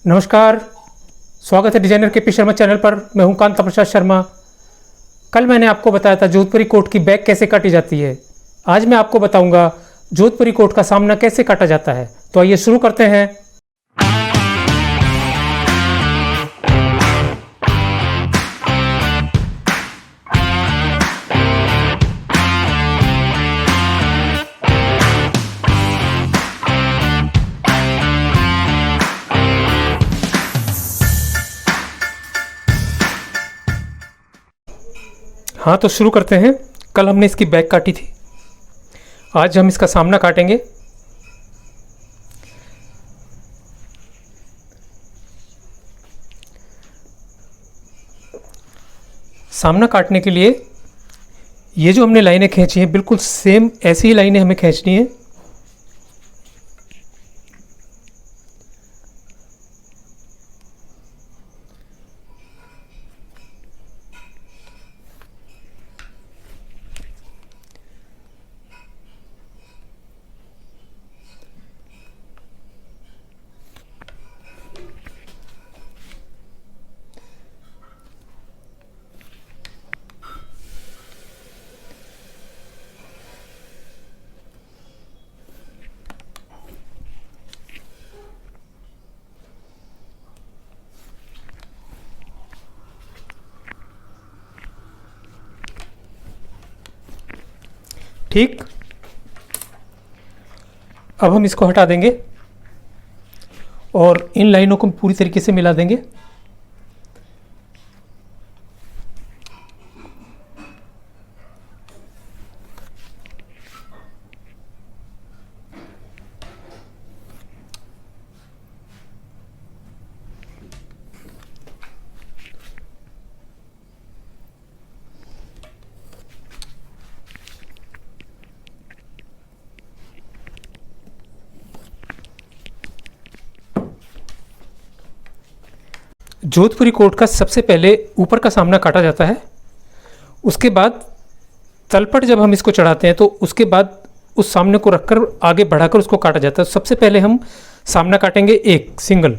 नमस्कार, स्वागत है डिजाइनर के पी शर्मा चैनल पर। मैं हूं कांता प्रसाद शर्मा। कल मैंने आपको बताया था जोधपुरी कोट की बैक कैसे काटी जाती है। आज मैं आपको बताऊंगा जोधपुरी कोट का सामना कैसे काटा जाता है। तो आइए शुरू करते हैं। हाँ, तो शुरू करते हैं। कल हमने इसकी बैक काटी थी, आज हम इसका सामना काटेंगे। सामना काटने के लिए ये जो हमने लाइनें खींची हैं, बिल्कुल सेम ऐसी ही लाइनें हमें खींचनी है। ठीक, अब हम इसको हटा देंगे और इन लाइनों को पूरी तरीके से मिला देंगे। जोधपुरी कोट का सबसे पहले ऊपर का सामना काटा जाता है। उसके बाद तलपट जब हम इसको चढ़ाते हैं तो उसके बाद उस सामने को रखकर आगे बढ़ाकर उसको काटा जाता है। सबसे पहले हम सामना काटेंगे एक सिंगल।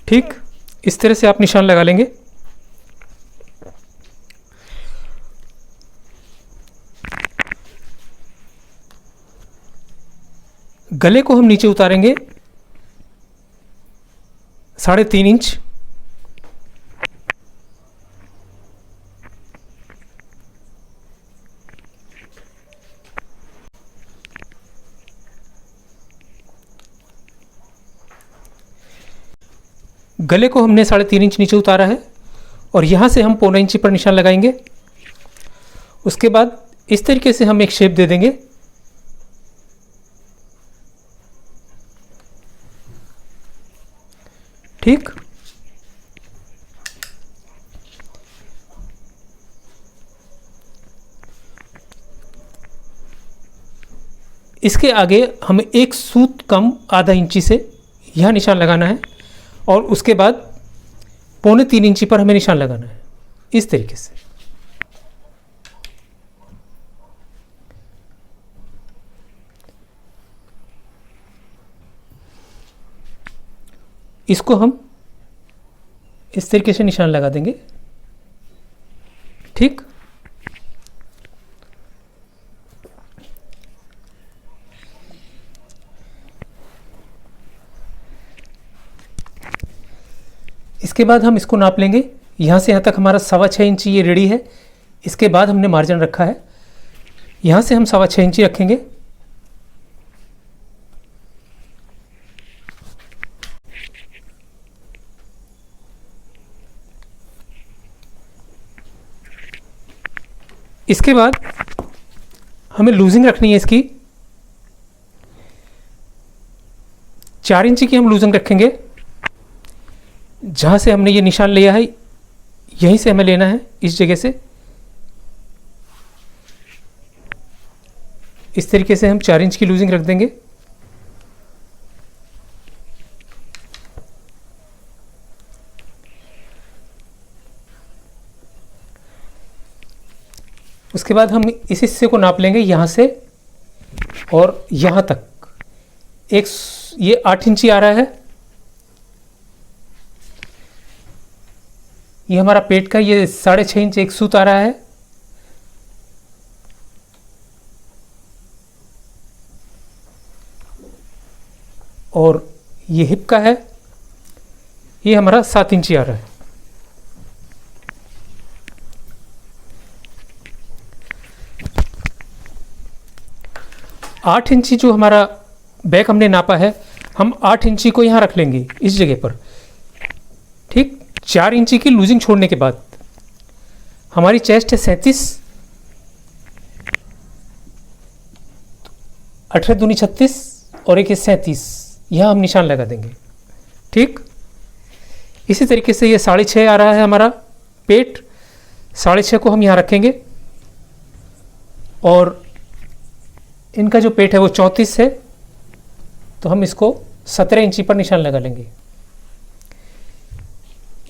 ठीक, इस तरह से आप निशान लगा लेंगे। गले को हम नीचे उतारेंगे 3.5 इंच। गले को हमने 3.5 इंच नीचे उतारा है और यहाँ से हम 1.25 इंच पर निशान लगाएंगे। उसके बाद इस तरीके से हम एक शेप दे देंगे। ठीक, इसके आगे हमें एक सूत कम आधा इंची से यह निशान लगाना है और उसके बाद 3.25 इंची पर हमें निशान लगाना है इस तरीके से। इसको हम इस तरीके से निशान लगा देंगे। ठीक, इसके बाद हम इसको नाप लेंगे। यहाँ से यहाँ तक हमारा 6.25 इंची ये रेडी है। इसके बाद हमने मार्जिन रखा है, यहाँ से हम 6.25 इंची रखेंगे। इसके बाद हमें लूजिंग रखनी है इसकी। 4 इंची की हम लूजिंग रखेंगे। जहाँ से हमने ये निशान लिया है यहीं से हमें लेना है, इस जगह से इस तरीके से हम 4 इंच की लूजिंग रख देंगे। उसके बाद हम इस हिस्से को नाप लेंगे यहाँ से और यहाँ तक। ये 8 इंची आ रहा है, ये हमारा पेट का, ये 6.5 इंच एक सूत आ रहा है। और ये हिप का है, ये हमारा 7 इंची आ रहा है। आठ इंची जो हमारा बैक हमने नापा है, हम 8 इंची को यहाँ रख लेंगे इस जगह पर। ठीक, 4 इंची की लूजिंग छोड़ने के बाद हमारी चेस्ट है 37, 18 दूनी 36 और एक 37, यहाँ हम निशान लगा देंगे। ठीक, इसी तरीके से ये 6.5 आ रहा है हमारा पेट, 6.5 को हम यहाँ रखेंगे और इनका जो पेट है वो 34 है, तो हम इसको 17 इंची पर निशान लगा लेंगे।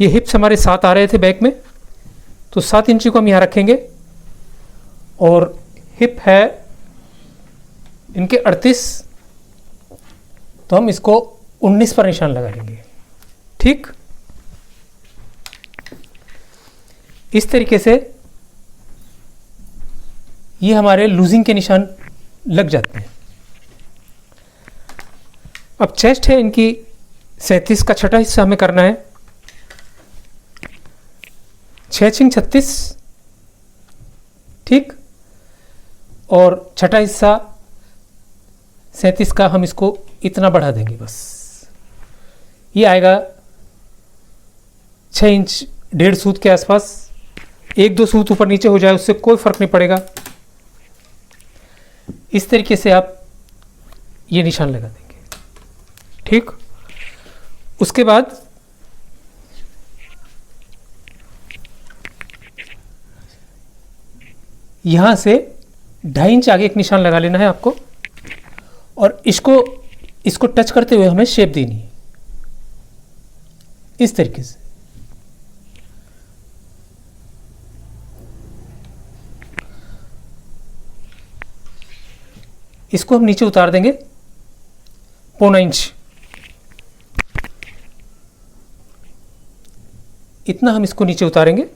ये हिप्स हमारे 7 आ रहे थे बैक में, तो 7 इंची को हम यहाँ रखेंगे और हिप है इनके 38, तो हम इसको 19 पर निशान लगा लेंगे। ठीक, इस तरीके से ये हमारे लूजिंग के निशान लग जाते हैं। अब चेस्ट है इनकी 37 का छठा हिस्सा हमें करना है। 6 36, ठीक, और छठा हिस्सा 37 का हम इसको इतना बढ़ा देंगे बस। ये आएगा 6 इंच 1.5 सूत के आसपास। 1-2 सूत ऊपर नीचे हो जाए उससे कोई फर्क नहीं पड़ेगा। इस तरीके से आप ये निशान लगा देंगे। ठीक, उसके बाद यहां से 2.5 इंच आगे एक निशान लगा लेना है आपको और इसको टच करते हुए हमें शेप देनी है इस तरीके से। इसको हम नीचे उतार देंगे 0.25 इंच, इतना हम इसको नीचे उतारेंगे।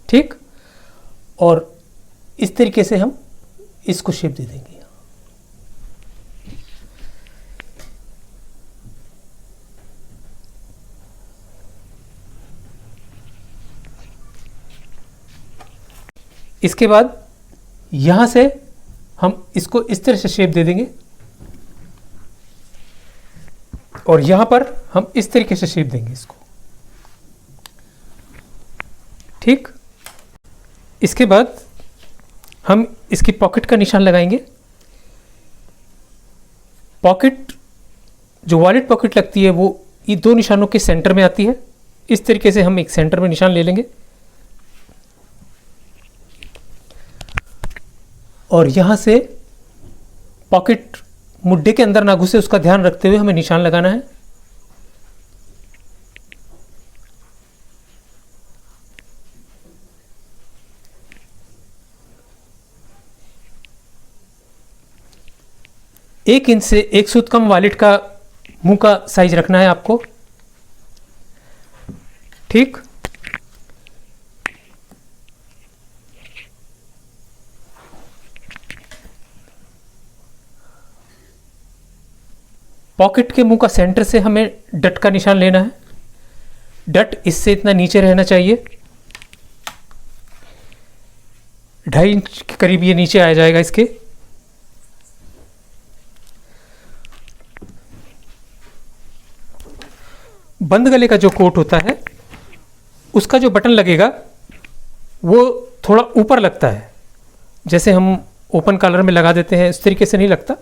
ठीक, और इस तरीके से हम इसको शेप दे देंगे। इसके बाद यहां से हम इसको इस तरह से शेप दे देंगे और यहां पर हम इस तरीके से शेप देंगे इसको। ठीक, इसके बाद हम इसकी पॉकेट का निशान लगाएंगे। पॉकेट जो वॉलेट पॉकेट लगती है वो ये 2 निशानों के सेंटर में आती है। इस तरीके से हम एक सेंटर में निशान ले लेंगे और यहां से पॉकेट मुड्ढे के अंदर ना घुसे उसका ध्यान रखते हुए हमें निशान लगाना है। एक इंच से 1 सूत कम वॉलेट का मुंह का साइज रखना है आपको। ठीक, पॉकेट के मुंह का सेंटर से हमें डट का निशान लेना है। डट इससे इतना नीचे रहना चाहिए, 2.5 इंच के करीब ये नीचे आ जाएगा इसके। बंद गले का जो कोट होता है उसका जो बटन लगेगा वो थोड़ा ऊपर लगता है, जैसे हम ओपन कॉलर में लगा देते हैं उस तरीके से नहीं लगता।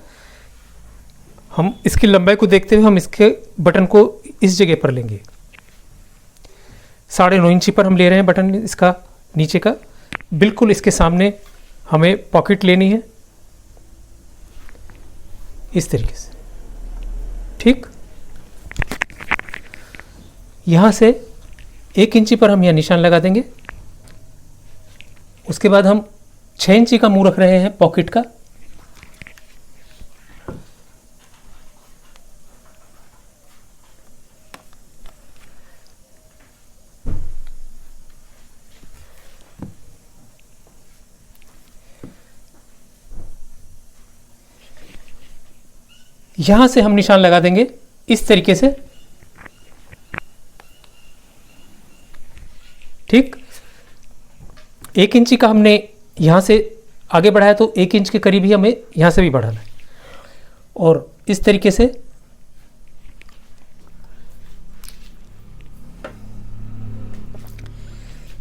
हम इसकी लंबाई को देखते हुए हम इसके बटन को इस जगह पर लेंगे। 9.5 इंची पर हम ले रहे हैं बटन इसका नीचे का। बिल्कुल इसके सामने हमें पॉकेट लेनी है इस तरीके से। ठीक, यहाँ से 1 इंची पर हम यहाँ निशान लगा देंगे। उसके बाद हम 6 इंची का मुंह रख रहे हैं पॉकेट का। यहां से हम निशान लगा देंगे इस तरीके से। ठीक, 1 इंची का हमने यहां से आगे बढ़ाया तो 1 इंच के करीब ही हमें यहां से भी बढ़ाना है। और इस तरीके से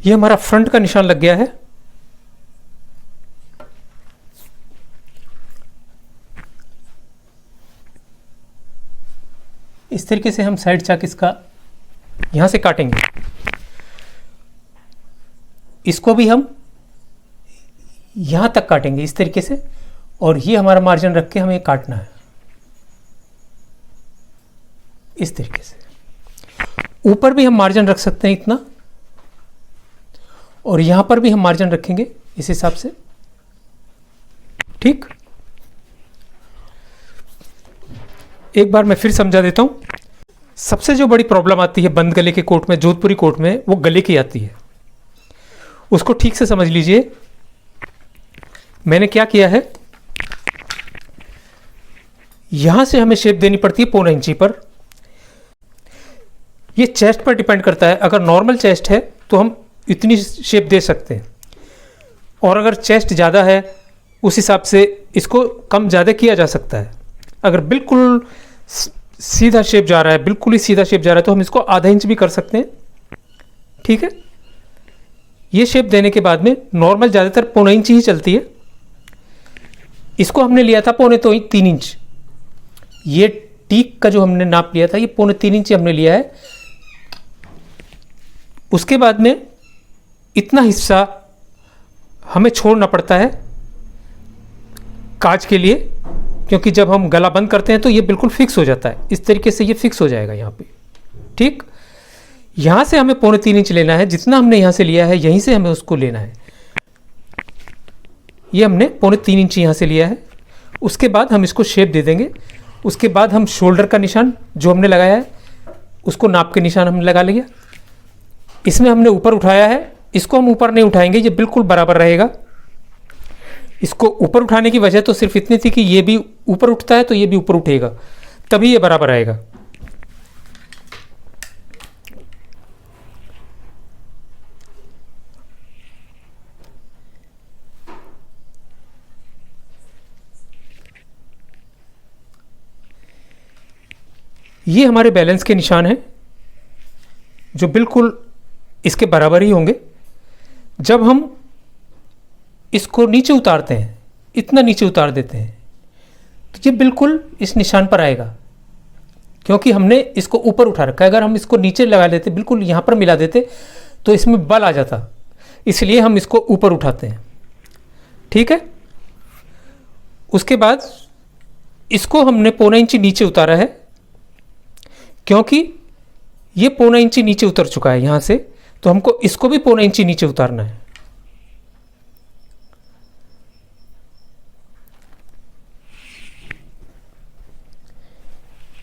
ये हमारा फ्रंट का निशान लग गया है। इस तरीके से हम साइड चाक इसका यहां से काटेंगे। इसको भी हम यहां तक काटेंगे इस तरीके से, और ये हमारा मार्जिन रख के हमें काटना है इस तरीके से। ऊपर भी हम मार्जिन रख सकते हैं इतना, और यहां पर भी हम मार्जिन रखेंगे इस हिसाब से। ठीक, एक बार मैं फिर समझा देता हूं। सबसे जो बड़ी प्रॉब्लम आती है बंद गले के कोट में, जोधपुरी कोट में, वो गले की आती है। उसको ठीक से समझ लीजिए। मैंने क्या किया है, यहां से हमें शेप देनी पड़ती है 1.25 इंची पर। ये चेस्ट पर डिपेंड करता है। अगर नॉर्मल चेस्ट है तो हम इतनी शेप दे सकते हैं, और अगर चेस्ट ज़्यादा है उस हिसाब से इसको कम ज़्यादा किया जा सकता है। अगर बिल्कुल सीधा शेप जा रहा है, बिल्कुल ही सीधा शेप जा रहा है, तो हम इसको ½ इंच भी कर सकते हैं। ठीक है, ये शेप देने के बाद में नॉर्मल ज़्यादातर 1.25 इंच ही चलती है। इसको हमने लिया था 2.25-3 इंच। ये टीक का जो हमने नाप लिया था ये 2.25-3 इंच हमने लिया है। उसके बाद में इतना हिस्सा हमें छोड़ना पड़ता है काज के लिए, क्योंकि जब हम गला बंद करते हैं तो ये बिल्कुल फिक्स हो जाता है। इस तरीके से ये फिक्स हो जाएगा यहाँ पे। ठीक, यहाँ से हमें 2.25-3 इंच लेना है। जितना हमने यहाँ से लिया है यहीं से हमें उसको लेना है। ये हमने 2.25-3 इंच यहाँ से लिया है। उसके बाद हम इसको शेप दे देंगे। उसके बाद हम शोल्डर का निशान जो हमने लगाया है उसको नाप के निशान हमने लगा लिया। इसमें हमने ऊपर उठाया है, इसको हम ऊपर नहीं उठाएंगे, ये बिल्कुल बराबर रहेगा। इसको ऊपर उठाने की वजह तो सिर्फ इतनी थी कि ये भी ऊपर उठता है तो ये भी ऊपर उठेगा, तभी ये बराबर आएगा। ये हमारे बैलेंस के निशान हैं जो बिल्कुल इसके बराबर ही होंगे। जब हम इसको नीचे उतारते हैं, इतना नीचे उतार देते हैं, तो ये बिल्कुल इस निशान पर आएगा, क्योंकि हमने इसको ऊपर उठा रखा है। अगर हम इसको नीचे लगा लेते, बिल्कुल यहाँ पर मिला देते, तो इसमें बल आ जाता। इसलिए हम इसको ऊपर उठाते हैं। ठीक है, उसके बाद इसको हमने 1.25 इंची नीचे उतारा है, क्योंकि ये 1.25 इंची नीचे उतर चुका है यहाँ से, तो हमको इसको भी 1.25 इंची नीचे उतारना है।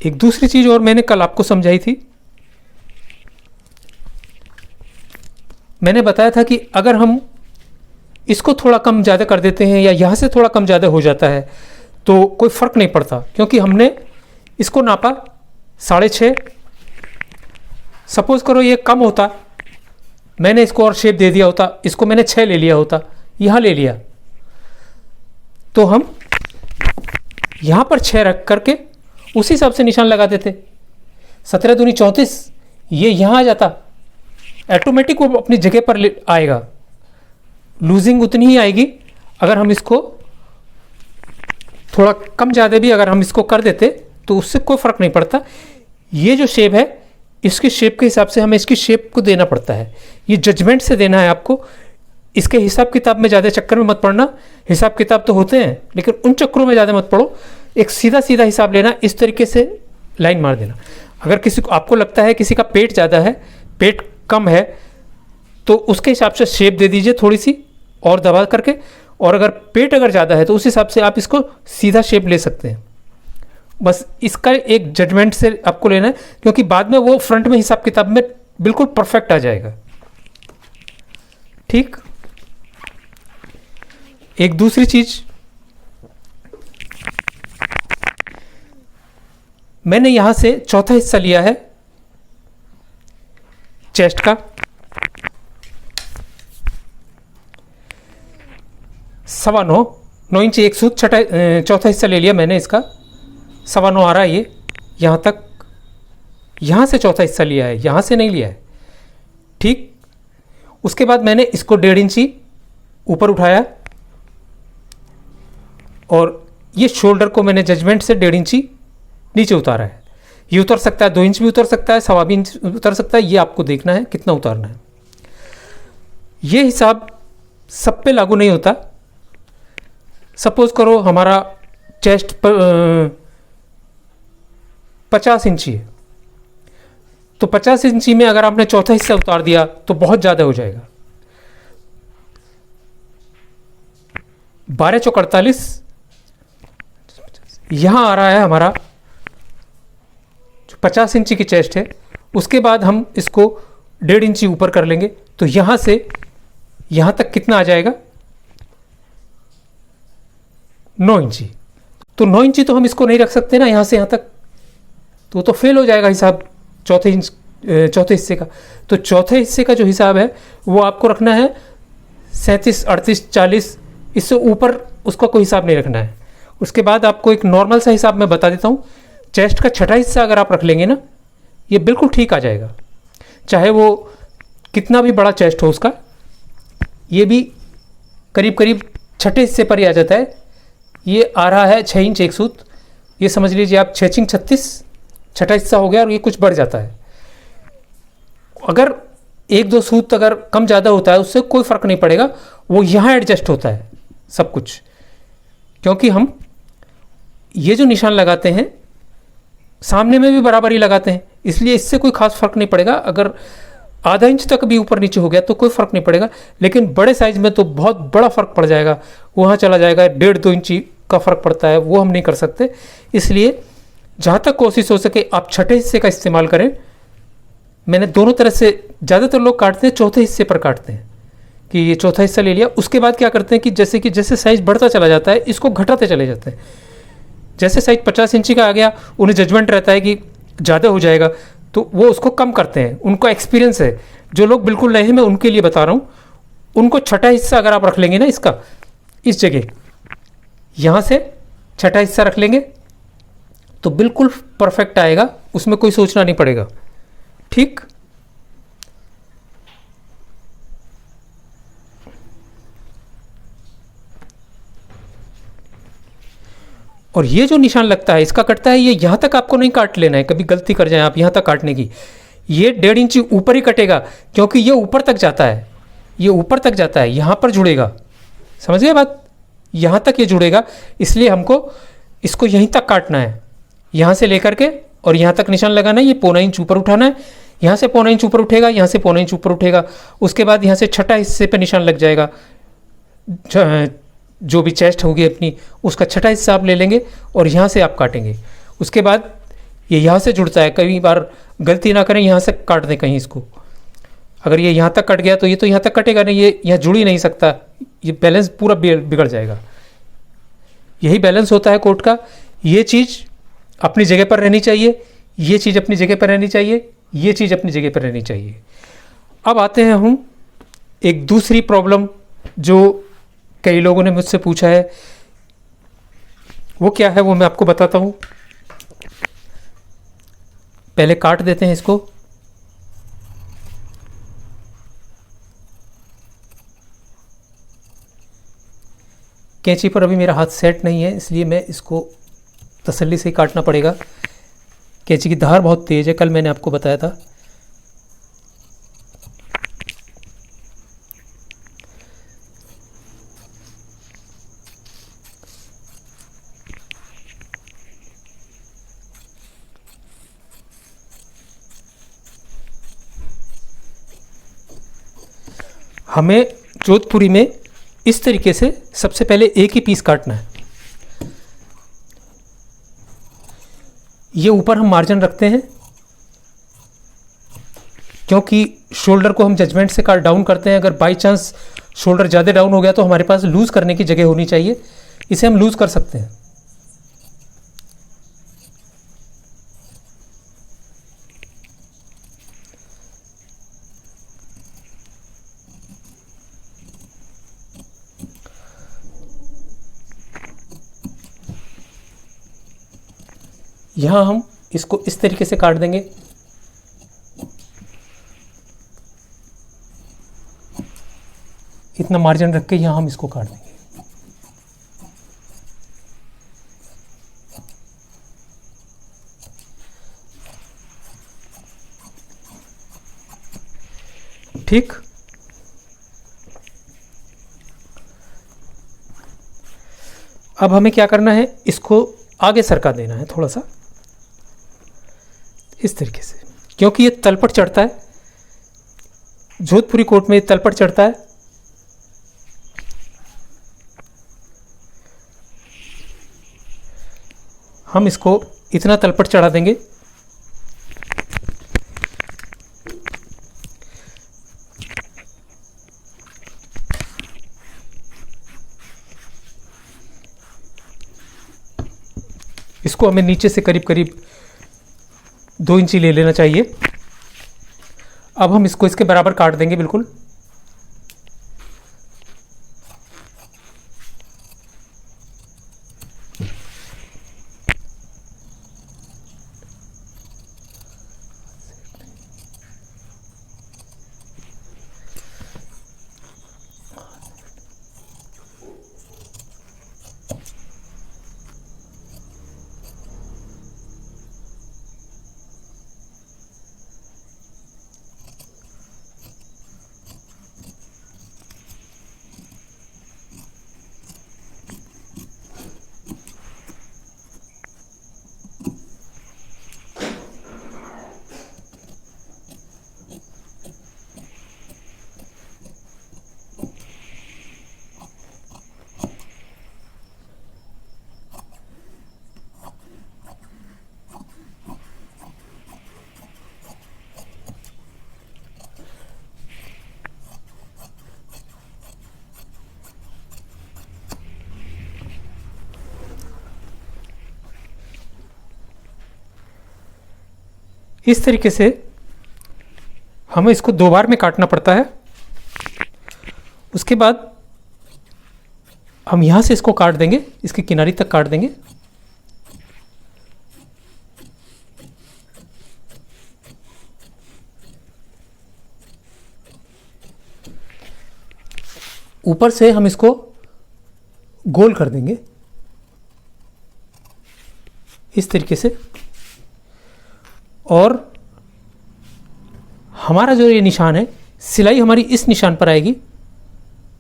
एक दूसरी चीज और मैंने कल आपको समझाई थी। मैंने बताया था कि अगर हम इसको थोड़ा कम ज़्यादा कर देते हैं या यहाँ से थोड़ा कम ज़्यादा हो जाता है तो कोई फ़र्क नहीं पड़ता, क्योंकि हमने इसको नापा 6.5। सपोज़ करो ये कम होता, मैंने इसको और शेप दे दिया होता, इसको मैंने 6 ले लिया होता, यहाँ ले लिया, तो हम यहाँ पर 6 रख करके उसी हिसाब से निशान लगा देते। 17 दूनी 34, ये यहाँ आ जाता, ऑटोमेटिक वो अपनी जगह पर आएगा। लूजिंग उतनी ही आएगी। अगर हम इसको थोड़ा कम ज़्यादा भी अगर हम इसको कर देते तो उससे कोई फ़र्क नहीं पड़ता। ये जो शेप है, इसकी शेप के हिसाब से हमें इसकी शेप को देना पड़ता है। ये जजमेंट से देना है आपको। इसके हिसाब किताब में ज़्यादा चक्कर में मत पड़ना। हिसाब किताब तो होते हैं, लेकिन उन चक्करों में ज़्यादा मत पड़ो। एक सीधा सीधा हिसाब लेना, इस तरीके से लाइन मार देना। अगर किसी को आपको लगता है किसी का पेट ज़्यादा है, पेट कम है, तो उसके हिसाब से शेप दे दीजिए थोड़ी सी और दबा करके, और अगर पेट अगर ज़्यादा है तो उस हिसाब से आप इसको सीधा शेप ले सकते हैं। बस इसका एक जजमेंट से आपको लेना है, क्योंकि बाद में वो फ्रंट में हिसाब किताब में बिल्कुल परफेक्ट आ जाएगा। ठीक। एक दूसरी चीज, मैंने यहां से चौथा हिस्सा लिया है चेस्ट का, 9.25 इंच एक सूत, चौथा हिस्सा ले लिया मैंने इसका, 9.25 आ रहा है ये यहाँ तक। यहाँ से चौथा हिस्सा लिया है, यहाँ से नहीं लिया है। ठीक। उसके बाद मैंने इसको 1.5 इंची ऊपर उठाया, और ये शोल्डर को मैंने जजमेंट से 1.5 इंची नीचे उतारा है। ये उतर सकता है, 2 इंच भी उतर सकता है, 2.25 इंच उतर सकता है, ये आपको देखना है कितना उतारना है। ये हिसाब सब पे लागू नहीं होता। सपोज करो हमारा चेस्ट 50 इंची है, तो 50 इंची में अगर आपने चौथा हिस्सा उतार दिया तो बहुत ज़्यादा हो जाएगा। 12 चौक 48 यहाँ आ रहा है हमारा, जो 50 इंची की चेस्ट है। उसके बाद हम इसको 1.5 इंची ऊपर कर लेंगे, तो यहाँ से यहाँ तक कितना आ जाएगा, 9 इंची। तो 9 इंची तो हम इसको नहीं रख सकते ना यहाँ से यहाँ तक, तो फेल हो जाएगा हिसाब चौथे हिस्से का। तो चौथे हिस्से का जो हिसाब है वो आपको रखना है 37, 38, 40, इससे ऊपर उसका कोई हिसाब नहीं रखना है। उसके बाद आपको एक नॉर्मल सा हिसाब मैं बता देता हूँ। चेस्ट का छठा हिस्सा अगर आप रख लेंगे ना, ये बिल्कुल ठीक आ जाएगा, चाहे वो कितना भी बड़ा चेस्ट हो उसका। ये भी करीब करीब छठे हिस्से पर ही आ जाता है। ये आ रहा है 6 इंच एक सूत, ये समझ लीजिए आप 6 इंच 36 छठा हिस्सा हो गया, और ये कुछ बढ़ जाता है। अगर 1-2 सूत अगर कम ज़्यादा होता है उससे कोई फ़र्क नहीं पड़ेगा, वो यहाँ एडजस्ट होता है सब कुछ। क्योंकि हम ये जो निशान लगाते हैं सामने में भी बराबर ही लगाते हैं, इसलिए इससे कोई खास फ़र्क नहीं पड़ेगा। अगर आधा इंच तक भी ऊपर नीचे हो गया तो कोई फ़र्क नहीं पड़ेगा, लेकिन बड़े साइज़ में तो बहुत बड़ा फ़र्क पड़ जाएगा, वहाँ चला जाएगा 1.5-2 इंची का फ़र्क पड़ता है, वो हम नहीं कर सकते। इसलिए जहाँ तक कोशिश हो सके आप छठे हिस्से का इस्तेमाल करें। मैंने दोनों तरह से, ज़्यादातर लोग काटते हैं चौथे हिस्से पर काटते हैं कि ये चौथा हिस्सा ले लिया। उसके बाद क्या करते हैं कि जैसे साइज़ बढ़ता चला जाता है इसको घटाते चले जाते हैं। जैसे साइज़ 50 इंची का आ गया, उन्हें जजमेंट रहता है कि ज़्यादा हो जाएगा, तो वो उसको कम करते हैं, उनको एक्सपीरियंस है। जो लोग बिल्कुल नए हैं मैं उनके लिए बता रहा हूँ, उनको छठा हिस्सा अगर आप रख लेंगे ना इसका, इस जगह यहाँ से छठा हिस्सा रख लेंगे तो बिल्कुल परफेक्ट आएगा, उसमें कोई सोचना नहीं पड़ेगा। ठीक। और ये जो निशान लगता है इसका कटता है, ये यहाँ तक आपको नहीं काट लेना है, कभी गलती कर जाए आप यहाँ तक काटने की। ये 1.5 इंची ऊपर ही कटेगा, क्योंकि ये ऊपर तक जाता है, ये ऊपर तक जाता है, यहाँ पर जुड़ेगा। समझ गए बात? यहाँ तक ये जुड़ेगा, इसलिए हमको इसको यहीं तक काटना है, यहाँ से लेकर के और यहाँ तक निशान लगाना है। ये 0.25 इंच ऊपर उठाना है, यहाँ से 0.25 इंच ऊपर उठेगा, यहाँ से 0.25 इंच ऊपर उठेगा। उसके बाद यहाँ से छठा हिस्से पे निशान लग जाएगा, जो भी चेस्ट होगी अपनी उसका छठा हिस्सा आप ले लेंगे और यहाँ से आप काटेंगे। उसके बाद ये यहाँ से जुड़ता है, कई बार गलती ना करें यहाँ से काट दें कहीं इसको। अगर ये यहाँ तक कट गया तो ये तो यहाँ तक कटेगा नहीं, ये यहाँ जुड़ ही नहीं सकता, ये बैलेंस पूरा बिगड़ जाएगा। यही बैलेंस होता है कोट का। ये चीज़ अपनी जगह पर रहनी चाहिए, ये चीज़ अपनी जगह पर रहनी चाहिए, ये चीज़ अपनी जगह पर रहनी चाहिए। अब आते हैं हम एक दूसरी प्रॉब्लम जो कई लोगों ने मुझसे पूछा है, वो क्या है वो मैं आपको बताता हूँ। पहले काट देते हैं इसको। कैंची पर अभी मेरा हाथ सेट नहीं है, इसलिए मैं इसको तसल्ली से ही काटना पड़ेगा। कैंची की धार बहुत तेज़ है, कल मैंने आपको बताया था। हमें जोधपुरी में इस तरीके से सबसे पहले एक ही पीस काटना है। ये ऊपर हम मार्जिन रखते हैं क्योंकि शोल्डर को हम जजमेंट से काट डाउन करते हैं। अगर बाई चांस शोल्डर ज़्यादा डाउन हो गया तो हमारे पास लूज़ करने की जगह होनी चाहिए, इसे हम लूज़ कर सकते हैं। यहाँ हम इसको इस तरीके से काट देंगे। इतना मार्जिन रख के यहाँ हम इसको काट देंगे। ठीक, अब हमें क्या करना है, इसको आगे सरका देना है थोड़ा सा इस तरीके से, क्योंकि ये तलपट चढ़ता है। जोधपुरी कोट में ये तलपट चढ़ता है। हम इसको इतना तलपट चढ़ा देंगे। इसको हमें नीचे से करीब करीब 2 इंची ले लेना चाहिए। अब हम इसको इसके बराबर काट देंगे बिल्कुल। इस तरीके से हमें इसको 2 बार में काटना पड़ता है। उसके बाद हम यहाँ से इसको काट देंगे, इसकी किनारी तक काट देंगे। ऊपर से हम इसको गोल कर देंगे इस तरीके से, और हमारा जो ये निशान है, सिलाई हमारी इस निशान पर आएगी,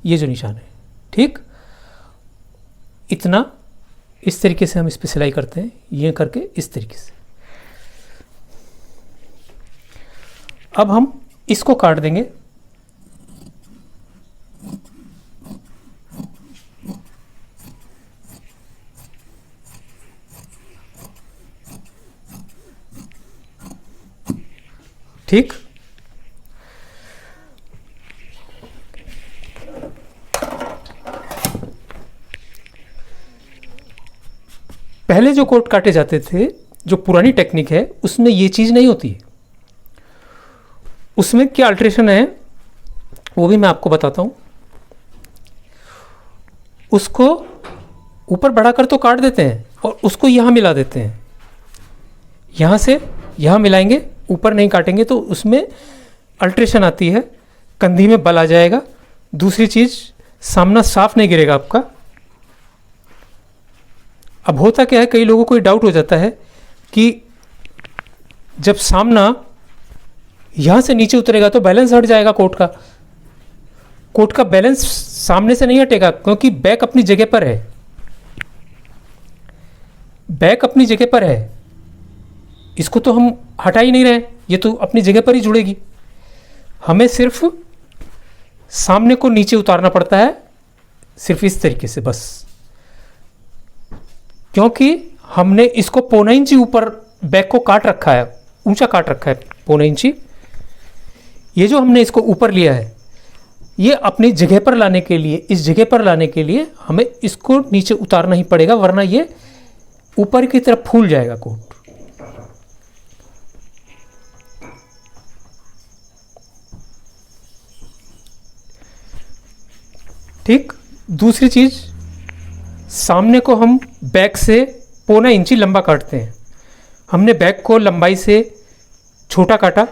ये जो निशान है। ठीक, इतना इस तरीके से हम इस पे सिलाई करते हैं, ये करके इस तरीके से। अब हम इसको काट देंगे। ठीक, पहले जो कोट काटे जाते थे, जो पुरानी टेक्निक है, उसमें ये चीज़ नहीं होती है। उसमें क्या अल्ट्रेशन है वो भी मैं आपको बताता हूँ। उसको ऊपर बढ़ाकर तो काट देते हैं और उसको यहाँ मिला देते हैं। यहाँ से यहाँ मिलाएंगे, ऊपर नहीं काटेंगे तो उसमें अल्ट्रेशन आती है, कंधी में बल आ जाएगा। दूसरी चीज़, सामना साफ नहीं गिरेगा आपका। अब होता क्या है, कई लोगों को डाउट हो जाता है कि जब सामना यहाँ से नीचे उतरेगा तो बैलेंस हट जाएगा कोट का। कोट का बैलेंस सामने से नहीं हटेगा, क्योंकि बैक अपनी जगह पर है। बैक अपनी जगह पर है, इसको तो हम हटा ही नहीं रहे, ये तो अपनी जगह पर ही जुड़ेगी। हमें सिर्फ सामने को नीचे उतारना पड़ता है सिर्फ इस तरीके से बस, क्योंकि हमने इसको 1.25 इंची ऊपर बैक को काट रखा है, ऊंचा काट रखा है 1.25 इंची। ये जो हमने इसको ऊपर लिया है, ये अपनी जगह पर लाने के लिए, इस जगह पर लाने के लिए हमें इसको नीचे उतारना ही पड़ेगा, वरना ये ऊपर की तरफ फूल जाएगा कोट। ठीक। दूसरी चीज, सामने को हम बैक से 1.25 इंची लंबा काटते हैं। हमने बैक को लंबाई से छोटा काटा,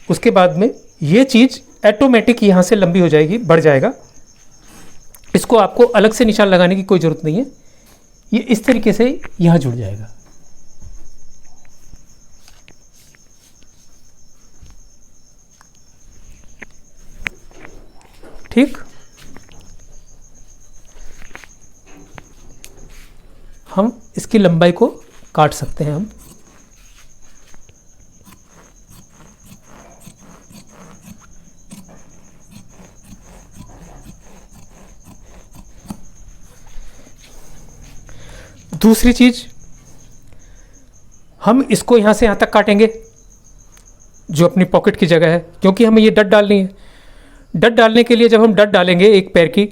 उसके बाद में ये चीज ऑटोमेटिक यहां से लंबी हो जाएगी, बढ़ जाएगा। इसको आपको अलग से निशान लगाने की कोई जरूरत नहीं है, ये इस तरीके से यहां जुड़ जाएगा। ठीक। हम इसकी लंबाई को काट सकते हैं हम। दूसरी चीज, हम इसको यहां से यहां तक काटेंगे जो अपनी पॉकेट की जगह है, क्योंकि हमें ये डट डालनी है। डट डालने के लिए जब हम डट डालेंगे एक पैर की,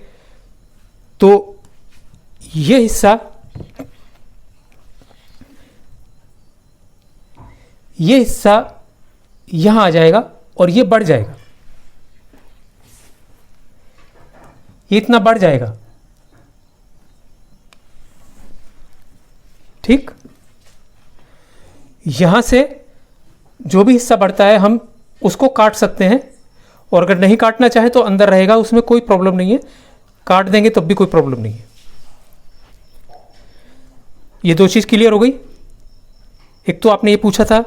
तो ये हिस्सा यहां आ जाएगा और ये बढ़ जाएगा, ये इतना बढ़ जाएगा। ठीक। यहां से जो भी हिस्सा बढ़ता है हम उसको काट सकते हैं, और अगर नहीं काटना चाहे तो अंदर रहेगा, उसमें कोई प्रॉब्लम नहीं है, काट देंगे तब भी कोई प्रॉब्लम नहीं है। ये दो चीज़ क्लियर हो गई। एक तो आपने ये पूछा था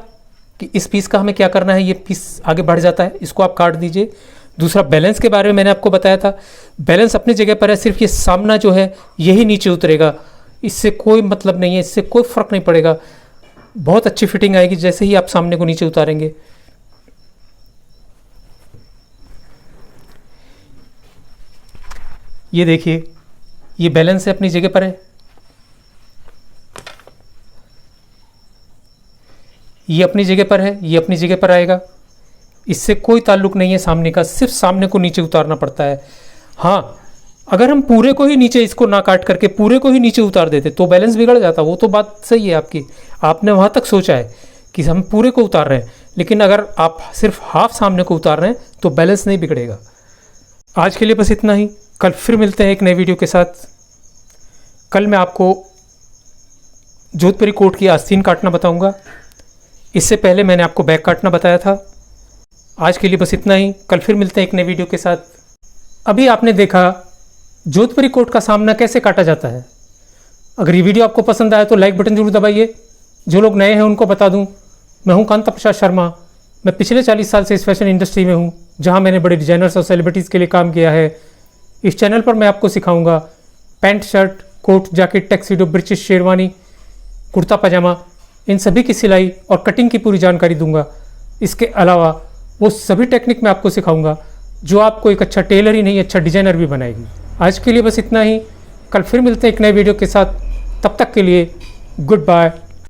कि इस पीस का हमें क्या करना है, ये पीस आगे बढ़ जाता है, इसको आप काट दीजिए। दूसरा, बैलेंस के बारे में मैंने आपको बताया था, बैलेंस अपनी जगह पर है, सिर्फ ये सामना जो है यही नीचे उतरेगा, इससे कोई मतलब नहीं है, इससे कोई फर्क नहीं पड़ेगा। बहुत अच्छी फिटिंग आएगी जैसे ही आप सामने को नीचे उतारेंगे। ये देखिए, ये बैलेंस है, अपनी जगह पर है, ये अपनी जगह पर है, ये अपनी जगह पर आएगा, इससे कोई ताल्लुक नहीं है सामने का, सिर्फ सामने को नीचे उतारना पड़ता है। हाँ, अगर हम पूरे को ही नीचे, इसको ना काट करके पूरे को ही नीचे उतार देते तो बैलेंस बिगड़ जाता। वो तो बात सही है आपकी, आपने वहाँ तक सोचा है कि हम पूरे को उतार रहे हैं, लेकिन अगर आप सिर्फ हाफ सामने को उतार रहे हैं तो बैलेंस नहीं बिगड़ेगा। आज के लिए बस इतना ही, कल फिर मिलते हैं एक नए वीडियो के साथ। कल मैं आपको जोधपुरी कोट की आस्तीन काटना बताऊंगा, इससे पहले मैंने आपको बैक काटना बताया था। आज के लिए बस इतना ही, कल फिर मिलते हैं एक नए वीडियो के साथ। अभी आपने देखा जोधपुरी कोट का सामना कैसे काटा जाता है। अगर ये वीडियो आपको पसंद आया तो लाइक बटन जरूर दबाइए। जो लोग नए हैं उनको बता दूं, मैं हूं कांता प्रसाद शर्मा। मैं पिछले 40 साल से इस फैशन इंडस्ट्री में हूं, जहां मैंने बड़े डिजाइनर्स और सेलिब्रिटीज़ के लिए काम किया है। इस चैनल पर मैं आपको सिखाऊंगा pant, shirt, coat, jacket, tuxedo, breeches, sherwani, kurta pajama, इन सभी की सिलाई और कटिंग की पूरी जानकारी दूंगा। इसके अलावा वो सभी टेक्निक मैं आपको सिखाऊंगा जो आपको एक अच्छा टेलर ही नहीं, अच्छा डिजाइनर भी बनाएगी। आज के लिए बस इतना ही, कल फिर मिलते हैं एक नए वीडियो के साथ। तब तक के लिए गुड बाय।